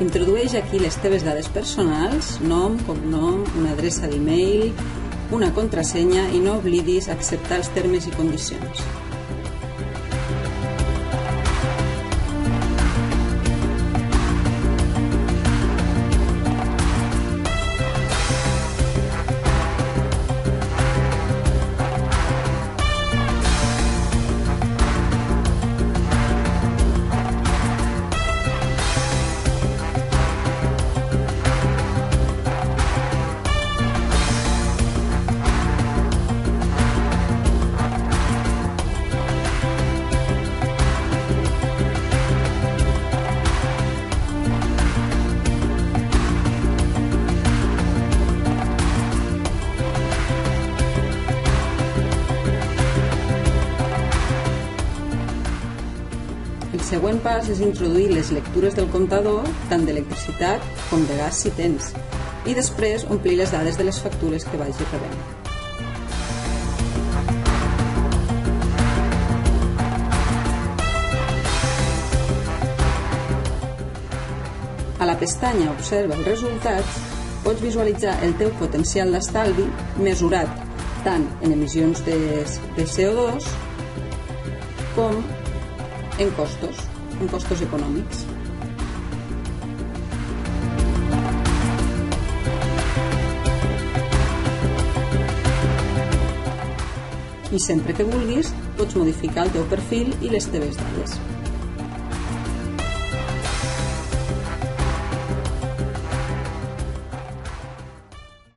Introdueix aquí les teves dades personals, nom, cognom, una adreça d'e-mail, una contrasenya i no oblidis acceptar els termes i condicions. El següent pas és introduir les lectures del comptador, tant d'electricitat com de gas si tens, i després omplir les dades de les factures que vagi rebent. A la pestanya Observa els resultats pots visualitzar el teu potencial d'estalvi mesurat tant en emissions de CO2 com en costos econòmics. I sempre que vulguis pots modificar el teu perfil i les teves dades.